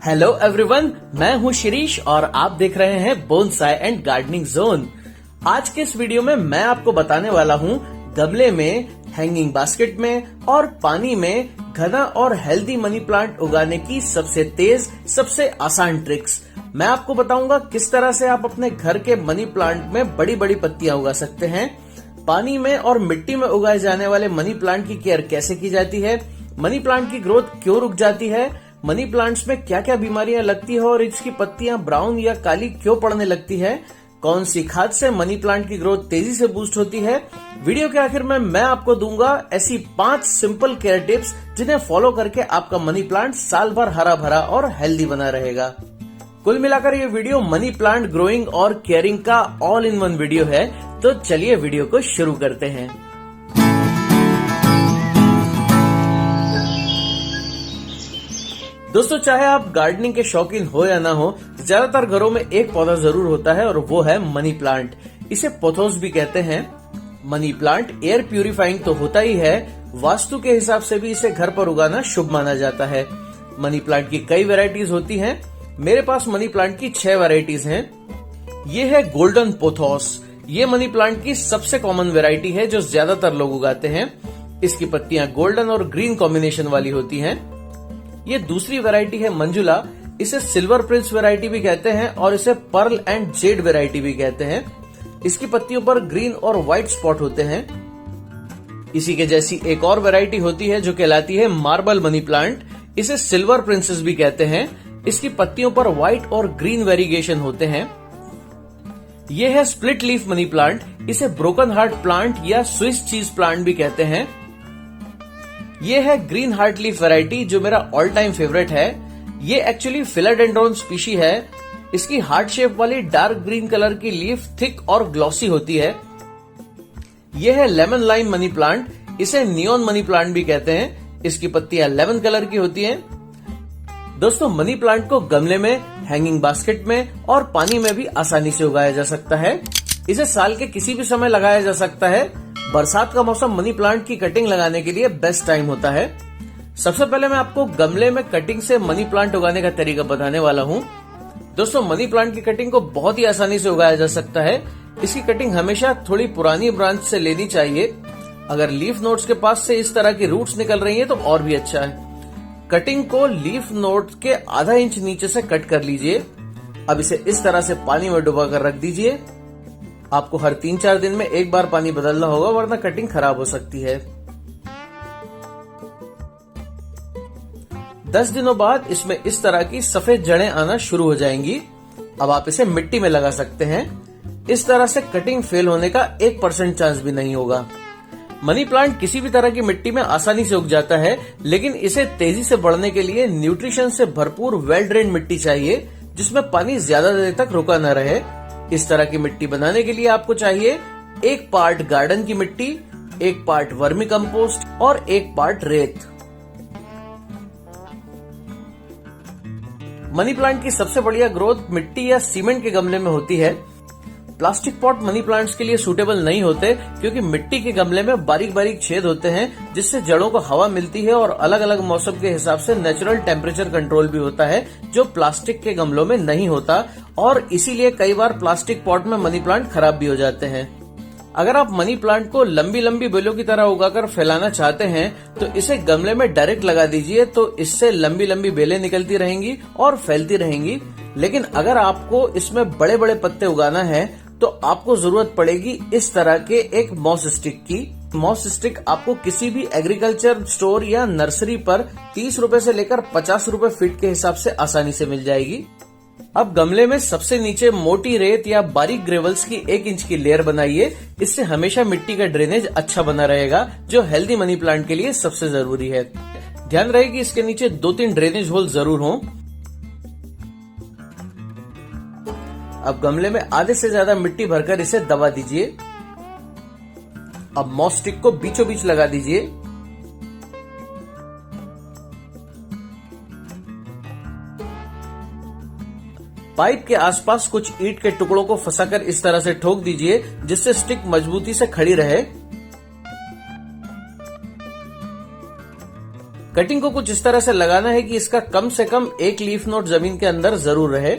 Hello everyone, मैं हूं शिरीष और आप देख रहे हैं बोनसाई एंड गार्डनिंग जोन। आज के इस वीडियो में मैं आपको बताने वाला हूं गमले में, हैंगिंग बास्केट में और पानी में घना और हेल्दी मनी प्लांट उगाने की सबसे तेज, सबसे आसान ट्रिक्स। मैं आपको बताऊंगा किस तरह से आप अपने घर के मनी प्लांट में बड़ी बड़ी पत्तियां उगा सकते हैं। पानी में और मिट्टी में उगाए जाने वाले मनी प्लांट की केयर कैसे की जाती है, मनी प्लांट की ग्रोथ क्यों रुक जाती है, मनी प्लांट्स में क्या क्या बीमारियां लगती है और इसकी पत्तियां ब्राउन या काली क्यों पड़ने लगती है, कौन सी खाद से मनी प्लांट की ग्रोथ तेजी से बूस्ट होती है। वीडियो के आखिर में मैं आपको दूंगा ऐसी 5 सिंपल केयर टिप्स जिन्हें फॉलो करके आपका मनी प्लांट साल भर हरा भरा और हेल्दी बना रहेगा। कुल मिलाकर ये वीडियो मनी प्लांट ग्रोइंग और केयरिंग का ऑल इन वन वीडियो है। तो चलिए वीडियो को शुरू करते हैं। दोस्तों, चाहे आप गार्डनिंग के शौकीन हो या ना हो, ज्यादातर घरों में एक पौधा जरूर होता है और वो है मनी प्लांट। इसे पोथोस भी कहते हैं। मनी प्लांट एयर प्यूरिफाइंग तो होता ही है, वास्तु के हिसाब से भी इसे घर पर उगाना शुभ माना जाता है। मनी प्लांट की कई वैरायटीज होती हैं। मेरे पास मनी प्लांट की 6 वैरायटीज हैं। ये है गोल्डन पोथोस। ये मनी प्लांट की सबसे कॉमन वैरायटी है जो ज्यादातर लोग उगाते हैं। इसकी पत्तियां गोल्डन और ग्रीन कॉम्बिनेशन वाली होती हैं। ये दूसरी वैरायटी है मंजुला। इसे सिल्वर प्रिंस वैरायटी भी कहते हैं और इसे पर्ल एंड जेड वैरायटी भी कहते हैं। इसकी पत्तियों पर ग्रीन और व्हाइट स्पॉट होते हैं। इसी के जैसी एक और वैरायटी होती है जो कहलाती है मार्बल मनी प्लांट। इसे सिल्वर प्रिंसेस भी कहते हैं। इसकी पत्तियों पर व्हाइट और ग्रीन वेरिएशन होते हैं। यह है स्प्लिट लीफ मनी प्लांट। इसे ब्रोकन हार्ट प्लांट या स्विस चीज प्लांट भी कहते हैं। ये है ग्रीन हार्ट लीफ वैरायटी जो मेरा ऑल टाइम फेवरेट है। ये एक्चुअली फिलाडेंड्रोन स्पीशी है। इसकी हार्ट शेप वाली डार्क ग्रीन कलर की लीफ थिक और ग्लॉसी होती है। यह है लेमन लाइम मनी प्लांट। इसे नियॉन मनी प्लांट भी कहते हैं। इसकी पत्तियां लेमन कलर की होती हैं। दोस्तों, मनी प्लांट को गमले में, हैंगिंग बास्केट में और पानी में भी आसानी से उगाया जा सकता है। इसे साल के किसी भी समय लगाया जा सकता है। बरसात का मौसम मनी प्लांट की कटिंग लगाने के लिए बेस्ट टाइम होता है। सबसे पहले मैं आपको गमले में कटिंग से मनी प्लांट उगाने का तरीका बताने वाला हूँ। दोस्तों, मनी प्लांट की कटिंग को बहुत ही आसानी से उगाया जा सकता है। इसकी कटिंग हमेशा थोड़ी पुरानी ब्रांच से लेनी चाहिए। अगर लीफ नोड्स के पास से इस तरह की रूट्स निकल रही है तो और भी अच्छा है। कटिंग को लीफ नोड के आधा इंच नीचे से कट कर लीजिए। अब इसे इस तरह से पानी में डुबा कर रख दीजिए। आपको हर 3-4 दिन में एक बार पानी बदलना होगा, वरना कटिंग खराब हो सकती है। 10 दिनों बाद इसमें इस तरह की सफेद जड़ें आना शुरू हो जाएंगी। अब आप इसे मिट्टी में लगा सकते हैं। इस तरह से कटिंग फेल होने का 1% चांस भी नहीं होगा। मनी प्लांट किसी भी तरह की मिट्टी में आसानी से उग जाता है, लेकिन इसे तेजी से बढ़ने के लिए न्यूट्रिशन से भरपूर वेल ड्रेन मिट्टी चाहिए, जिसमें पानी ज्यादा देर तक रुका न रहे। इस तरह की मिट्टी बनाने के लिए आपको चाहिए 1 पार्ट गार्डन की मिट्टी, 1 पार्ट वर्मी कंपोस्ट और 1 पार्ट रेत। मनी प्लांट की सबसे बढ़िया ग्रोथ मिट्टी या सीमेंट के गमले में होती है। प्लास्टिक पॉट मनी प्लांट्स के लिए सूटेबल नहीं होते, क्योंकि मिट्टी के गमले में बारीक बारीक छेद होते हैं, जिससे जड़ों को हवा मिलती है और अलग अलग मौसम के हिसाब से नेचुरल टेम्परेचर कंट्रोल भी होता है, जो प्लास्टिक के गमलों में नहीं होता। और इसीलिए कई बार प्लास्टिक पॉट में मनी प्लांट खराब भी हो जाते हैं। अगर आप मनी प्लांट को लंबी लंबी बेलों की तरह उगाकर फैलाना चाहते हैं तो इसे गमले में डायरेक्ट लगा दीजिए, तो इससे लंबी लंबी बेलें निकलती रहेंगी और फैलती रहेंगी। लेकिन अगर आपको इसमें बड़े बड़े पत्ते उगाना है तो आपको जरूरत पड़ेगी इस तरह के एक मॉस स्टिक की। मॉस स्टिक आपको किसी भी एग्रीकल्चर स्टोर या नर्सरी पर 30 रुपए से लेकर 50 रुपए फीट के हिसाब से आसानी से मिल जाएगी। अब गमले में सबसे नीचे मोटी रेत या बारीक ग्रेवल्स की 1 इंच की लेयर बनाइए। इससे हमेशा मिट्टी का ड्रेनेज अच्छा बना रहेगा, जो हेल्दी मनी प्लांट के लिए सबसे जरूरी है। ध्यान रहे कि इसके नीचे 2-3 ड्रेनेज होल जरूर हों। अब गमले में आधे से ज्यादा मिट्टी भरकर इसे दबा दीजिए। अब मॉस स्टिक को बीचों बीच लगा दीजिए। पाइप के आसपास कुछ ईंट के टुकड़ों को फंसाकर इस तरह से ठोक दीजिए, जिससे स्टिक मजबूती से खड़ी रहे। कटिंग को कुछ इस तरह से लगाना है कि इसका कम से कम एक लीफ नोड जमीन के अंदर जरूर रहे।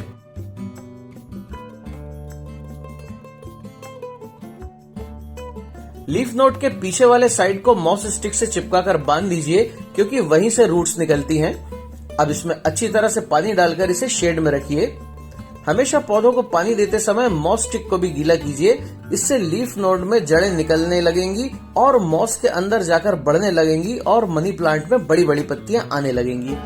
लीफ नोड के पीछे वाले साइड को मॉस स्टिक से चिपकाकर बांध दीजिए, क्योंकि वहीं से रूट्स निकलती हैं। अब इसमें अच्छी तरह से पानी डालकर इसे शेड में रखिए। हमेशा पौधों को पानी देते समय मॉस स्टिक को भी गीला कीजिए, इससे लीफ नोड में जड़ें निकलने लगेंगी और मॉस के अंदर जाकर बढ़ने लगेंगी और मनी प्लांट में बड़ी बड़ी पत्तियां आने लगेंगी।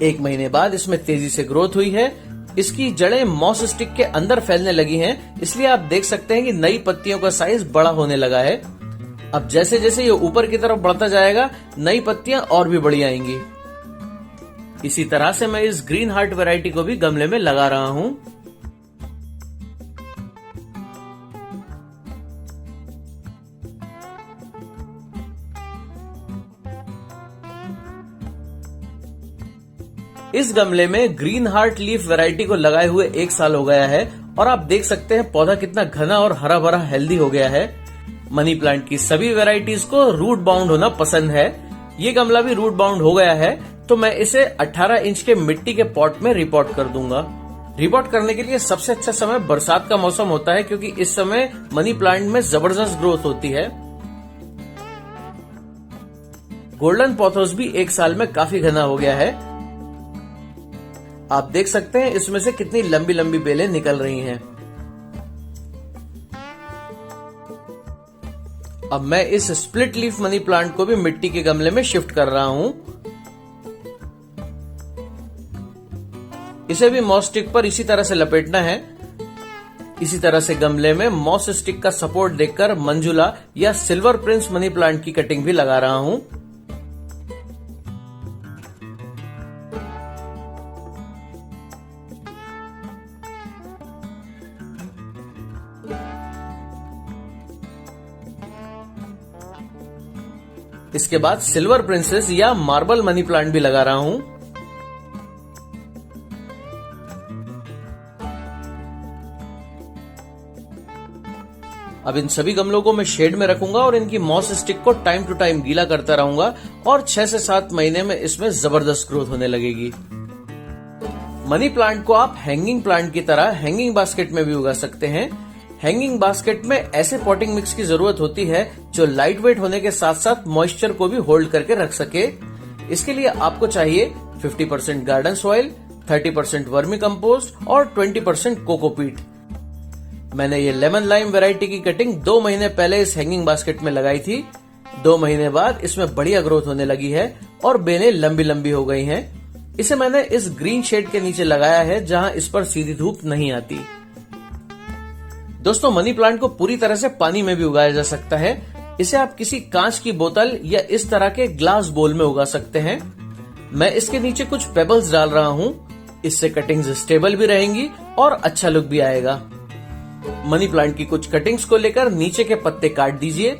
1 महीने बाद इसमें तेजी से ग्रोथ हुई है। इसकी जड़ें मॉस स्टिक के अंदर फैलने लगी हैं, इसलिए आप देख सकते हैं कि नई पत्तियों का साइज बड़ा होने लगा है। अब जैसे जैसे ये ऊपर की तरफ बढ़ता जाएगा, नई पत्तियां और भी बड़ी आएंगी। इसी तरह से मैं इस ग्रीन हार्ट वैरायटी को भी गमले में लगा रहा हूं। इस गमले में ग्रीन हार्ट लीफ वैरायटी को लगाए हुए 1 साल हो गया है और आप देख सकते हैं पौधा कितना घना और हरा भरा हेल्दी हो गया है। मनी प्लांट की सभी वैरायटीज को रूट बाउंड होना पसंद है। ये गमला भी रूट बाउंड हो गया है, तो मैं इसे 18 इंच के मिट्टी के पॉट में रिपॉट कर दूंगा। रिपॉट करने के लिए सबसे अच्छा समय बरसात का मौसम होता है, क्योंकि इस समय मनी प्लांट में जबरदस्त ग्रोथ होती है। गोल्डन पोथोस भी 1 साल में काफी घना हो गया है। आप देख सकते हैं इसमें से कितनी लंबी लंबी बेलें निकल रही हैं। अब मैं इस स्प्लिट लीफ मनी प्लांट को भी मिट्टी के गमले में शिफ्ट कर रहा हूं। इसे भी मॉस स्टिक पर इसी तरह से लपेटना है। इसी तरह से गमले में मॉस स्टिक का सपोर्ट देखकर मंजुला या सिल्वर प्रिंस मनी प्लांट की कटिंग भी लगा रहा हूं। इसके बाद सिल्वर प्रिंसेस या मार्बल मनी प्लांट भी लगा रहा हूं। अब इन सभी गमलों को मैं शेड में रखूंगा और इनकी मॉस स्टिक को टाइम टू टाइम गीला करता रहूंगा और 6 से 7 महीने में इसमें जबरदस्त ग्रोथ होने लगेगी। मनी प्लांट को आप हैंगिंग प्लांट की तरह हैंगिंग बास्केट में भी उगा सकते हैं। हैंगिंग बास्केट में ऐसे पॉटिंग मिक्स की जरूरत होती है जो लाइट वेट होने के साथ साथ मॉइस्चर को भी होल्ड करके रख सके। इसके लिए आपको चाहिए 50% गार्डन सॉइल, 30% वर्मी कंपोस्ट और 20% कोकोपीट। मैंने ये लेमन लाइम वैरायटी की कटिंग 2 महीने पहले इस हैंगिंग बास्केट में लगाई थी। 2 महीने बाद इसमें बढ़िया ग्रोथ होने लगी है और बेलें लंबी लंबी हो गई हैं। इसे मैंने इस ग्रीन शेड के नीचे लगाया है, जहां इस पर सीधी धूप नहीं आती। दोस्तों, मनी प्लांट को पूरी तरह से पानी में भी उगाया जा सकता है। इसे आप किसी कांच की बोतल या इस तरह के ग्लास बोल में उगा सकते हैं। मैं इसके नीचे कुछ पेबल्स डाल रहा हूं, इससे कटिंग्स स्टेबल भी रहेंगी और अच्छा लुक भी आएगा। मनी प्लांट की कुछ कटिंग्स को लेकर नीचे के पत्ते काट दीजिए।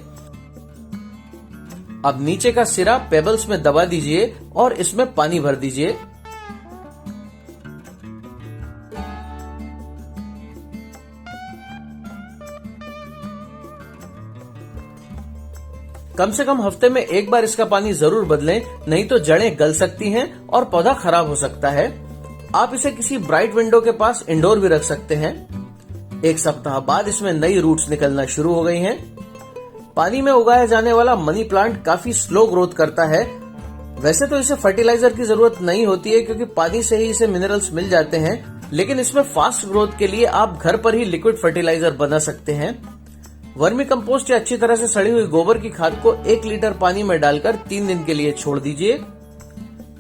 अब नीचे का सिरा पेबल्स में दबा दीजिए और इसमें पानी भर दीजिए। कम से कम हफ्ते में 1 बार इसका पानी जरूर बदलें, नहीं तो जड़ें गल सकती हैं और पौधा खराब हो सकता है। आप इसे किसी ब्राइट विंडो के पास इंडोर भी रख सकते हैं। 1 सप्ताह बाद इसमें नई रूट्स निकलना शुरू हो गई हैं। पानी में उगाया जाने वाला मनी प्लांट काफी स्लो ग्रोथ करता है। वैसे तो इसे फर्टिलाइजर की जरूरत नहीं होती है, क्योंकि पानी से ही इसे मिनरल्स मिल जाते हैं, लेकिन इसमें फास्ट ग्रोथ के लिए आप घर पर ही लिक्विड फर्टिलाइजर बना सकते हैं। वर्मी कंपोस्ट या अच्छी तरह से सड़ी हुई गोबर की खाद को 1 लीटर पानी में डालकर 3 दिन के लिए छोड़ दीजिए।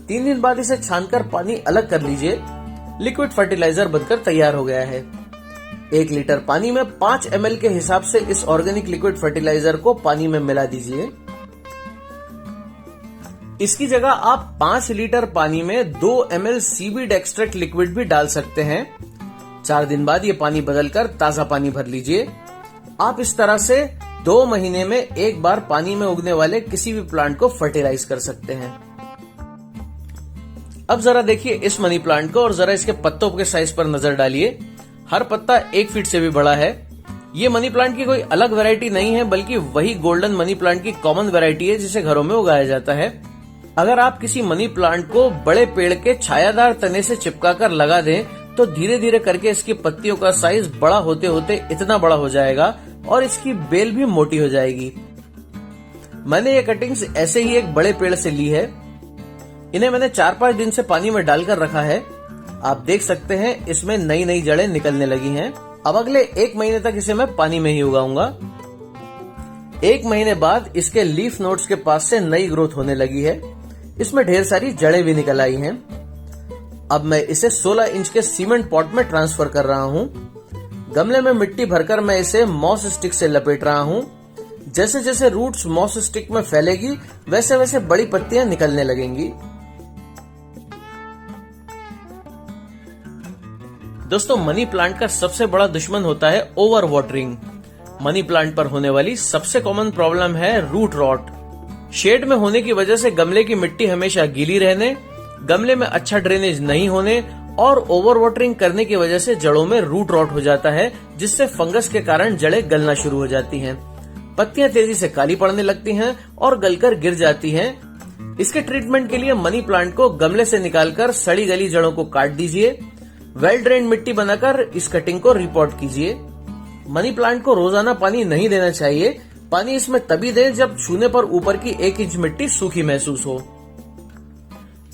3 दिन बाद इसे छानकर पानी अलग कर लीजिए। लिक्विड फर्टिलाइजर बनकर तैयार हो गया है। 1 लीटर पानी में 5 ml के हिसाब से इस ऑर्गेनिक लिक्विड फर्टिलाइजर को पानी में मिला दीजिए। इसकी जगह आप 5 लीटर पानी में 2 ml सीवीड एक्सट्रैक्ट लिक्विड भी डाल सकते हैं। 4 दिन बाद ये पानी बदलकर ताजा पानी भर लीजिए। आप इस तरह से 2 महीने में 1 बार पानी में उगने वाले किसी भी प्लांट को फर्टिलाइज कर सकते हैं। अब जरा देखिए इस मनी प्लांट को और जरा इसके पत्तों के साइज पर नजर डालिए। हर पत्ता 1 फीट से भी बड़ा है। ये मनी प्लांट की कोई अलग वैरायटी नहीं है, बल्कि वही गोल्डन मनी प्लांट की कॉमन वैरायटी है जिसे घरों में उगाया जाता है। अगर आप किसी मनी प्लांट को बड़े पेड़ के छायादार तने से चिपकाकर लगा दें तो धीरे धीरे करके इसकी पत्तियों का साइज बड़ा होते होते इतना बड़ा हो जाएगा और इसकी बेल भी मोटी हो जाएगी। मैंने ये कटिंग्स ऐसे ही एक बड़े पेड़ से ली है। इन्हें मैंने 4-5 दिन से पानी में डालकर रखा है। आप देख सकते हैं इसमें नई नई जड़ें निकलने लगी हैं। अब अगले 1 महीने तक इसे मैं पानी में ही उगाऊंगा। 1 महीने बाद इसके लीफ नोड्स के पास से नई ग्रोथ होने लगी है। इसमें ढेर सारी जड़ें भी निकल आई हैं। अब मैं इसे 16 इंच के सीमेंट पॉट में ट्रांसफर कर रहा हूँ। गमले में मिट्टी भरकर मैं इसे मॉस स्टिक से लपेट रहा हूँ। जैसे जैसे रूट्स मॉस स्टिक में फैलेगी वैसे वैसे बड़ी पत्तियां निकलने लगेंगी। दोस्तों, मनी प्लांट का सबसे बड़ा दुश्मन होता है ओवर वाटरिंग। मनी प्लांट पर होने वाली सबसे कॉमन प्रॉब्लम है रूट रॉट। शेड में होने की वजह से गमले की मिट्टी हमेशा गीली रहने, गमले में अच्छा ड्रेनेज नहीं होने और ओवर वाटरिंग करने की वजह से जड़ों में रूट रॉट हो जाता है, जिससे फंगस के कारण जड़ें गलना शुरू हो जाती हैं। पत्तियां तेजी से काली पड़ने लगती हैं और गलकर गिर जाती हैं। इसके ट्रीटमेंट के लिए मनी प्लांट को गमले से निकालकर सड़ी गली जड़ों को काट दीजिए। वेल ड्रेन मिट्टी बनाकर इस कटिंग को रिपोर्ट कीजिए। मनी प्लांट को रोजाना पानी नहीं देना चाहिए। पानी इसमें तभी दें जब छूने पर ऊपर की 1 इंच मिट्टी सूखी महसूस हो।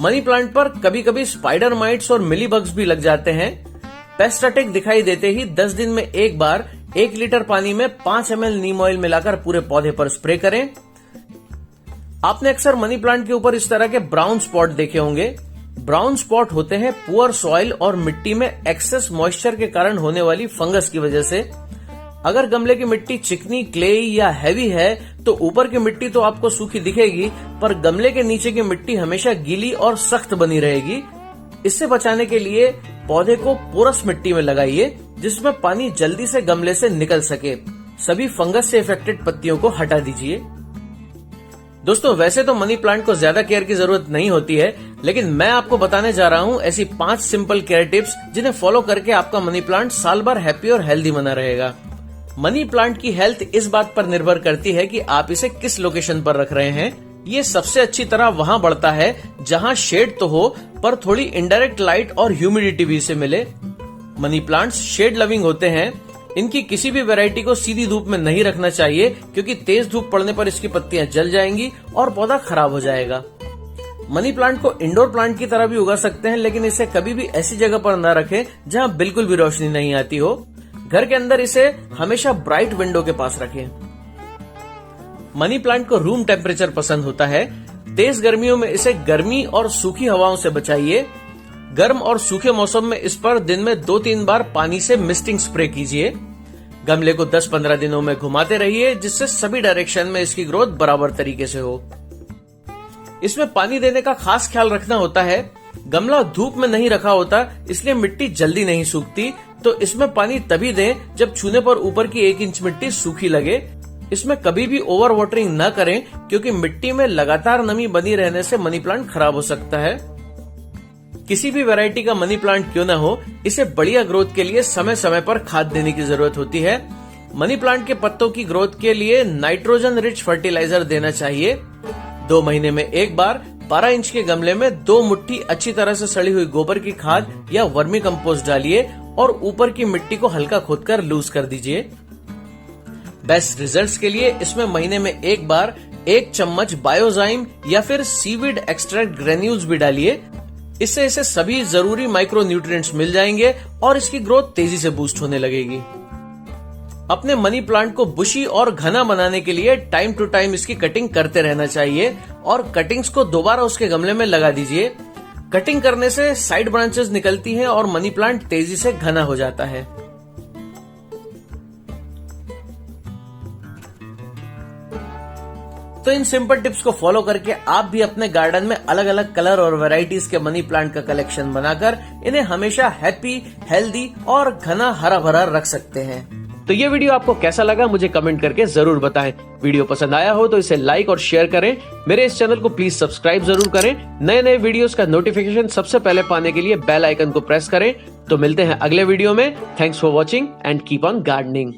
मनी प्लांट पर कभी कभी स्पाइडर माइट्स और मिली बग्स भी लग जाते हैं। पेस्ट अटैक दिखाई देते ही 10 दिन में एक बार 1 लीटर पानी में 5 ml नीम ऑयल मिलाकर पूरे पौधे पर स्प्रे करें। आपने अक्सर मनी प्लांट के ऊपर इस तरह के ब्राउन स्पॉट देखे होंगे। ब्राउन स्पॉट होते हैं पुअर सॉइल और मिट्टी में एक्सेस मॉइस्चर के कारण होने वाली फंगस की वजह से। अगर गमले की मिट्टी चिकनी, क्लेई या हैवी है तो ऊपर की मिट्टी तो आपको सूखी दिखेगी, पर गमले के नीचे की मिट्टी हमेशा गीली और सख्त बनी रहेगी। इससे बचाने के लिए पौधे को पोरस मिट्टी में लगाइए, जिसमें पानी जल्दी से गमले से निकल सके। सभी फंगस से इफेक्टेड पत्तियों को हटा दीजिए। दोस्तों, वैसे तो मनी प्लांट को ज्यादा केयर की जरूरत नहीं होती है, लेकिन मैं आपको बताने जा रहा हूँ ऐसी 5 सिंपल केयर टिप्स जिन्हें फॉलो करके आपका मनी प्लांट साल भर हैप्पी और हेल्दी बना रहेगा। मनी प्लांट की हेल्थ इस बात पर निर्भर करती है कि आप इसे किस लोकेशन पर रख रहे हैं। ये सबसे अच्छी तरह वहां बढ़ता है जहां शेड तो हो, पर थोड़ी इनडायरेक्ट लाइट और ह्यूमिडिटी भी इसे मिले। मनी प्लांट्स शेड लविंग होते हैं। इनकी किसी भी वैरायटी को सीधी धूप में नहीं रखना चाहिए, क्योंकि तेज धूप पड़ने पर इसकी पत्तियां जल जाएंगी और पौधा खराब हो जाएगा। मनी प्लांट को इंडोर प्लांट की तरह भी उगा सकते हैं, लेकिन इसे कभी भी ऐसी जगह पर न रखें जहां बिल्कुल भी रोशनी नहीं आती हो। घर के अंदर इसे हमेशा ब्राइट विंडो के पास रखें। मनी प्लांट को रूम टेम्परेचर पसंद होता है। तेज गर्मियों में इसे गर्मी और सूखी हवाओं से बचाइए। गर्म और सूखे मौसम में इस पर दिन में 2-3 बार पानी से मिस्टिंग स्प्रे कीजिए। गमले को 10-15 दिनों में घुमाते रहिए, जिससे सभी डायरेक्शन में इसकी ग्रोथ बराबर तरीके से हो। इसमें पानी देने का खास ख्याल रखना होता है। गमला धूप में नहीं रखा होता, इसलिए मिट्टी जल्दी नहीं सूखती, तो इसमें पानी तभी दें जब छूने पर ऊपर की 1 इंच मिट्टी सूखी लगे। इसमें कभी भी ओवर वाटरिंग न करें, क्योंकि मिट्टी में लगातार नमी बनी रहने से मनी प्लांट खराब हो सकता है। किसी भी वैरायटी का मनी प्लांट क्यों न हो, इसे बढ़िया ग्रोथ के लिए समय समय पर खाद देने की जरूरत होती है। मनी प्लांट के पत्तों की ग्रोथ के लिए नाइट्रोजन रिच फर्टिलाइजर देना चाहिए। 2 महीने में एक बार 12 इंच के गमले में 2 मुट्ठी अच्छी तरह से सड़ी हुई गोबर की खाद या वर्मी कंपोस्ट डालिए और ऊपर की मिट्टी को हल्का खोदकर लूज कर दीजिए। बेस्ट रिजल्ट्स के लिए इसमें महीने में एक बार 1 चम्मच बायोजाइम या फिर सीवीड एक्सट्रैक्ट ग्रेन्यूल्स भी डालिए। इससे इसे सभी जरूरी माइक्रो न्यूट्रिएंट्स मिल जाएंगे और इसकी ग्रोथ तेजी से बूस्ट होने लगेगी। अपने मनी प्लांट को बुशी और घना बनाने के लिए टाइम टू टाइम इसकी कटिंग करते रहना चाहिए और कटिंग्स को दोबारा उसके गमले में लगा दीजिए। कटिंग करने से साइड ब्रांचेस निकलती हैं और मनी प्लांट तेजी से घना हो जाता है। तो इन सिंपल टिप्स को फॉलो करके आप भी अपने गार्डन में अलग अलग कलर और वैरायटीज के मनी प्लांट का कलेक्शन बनाकर इन्हें हमेशा हैप्पी, हेल्दी और घना हरा भरा रख सकते हैं। तो ये वीडियो आपको कैसा लगा मुझे कमेंट करके जरूर बताएं। वीडियो पसंद आया हो तो इसे लाइक और शेयर करें। मेरे इस चैनल को प्लीज सब्सक्राइब जरूर करें। नए नए वीडियोस का नोटिफिकेशन सबसे पहले पाने के लिए बेल आइकन को प्रेस करें। तो मिलते हैं अगले वीडियो में। Thanks for watching and keep on gardening.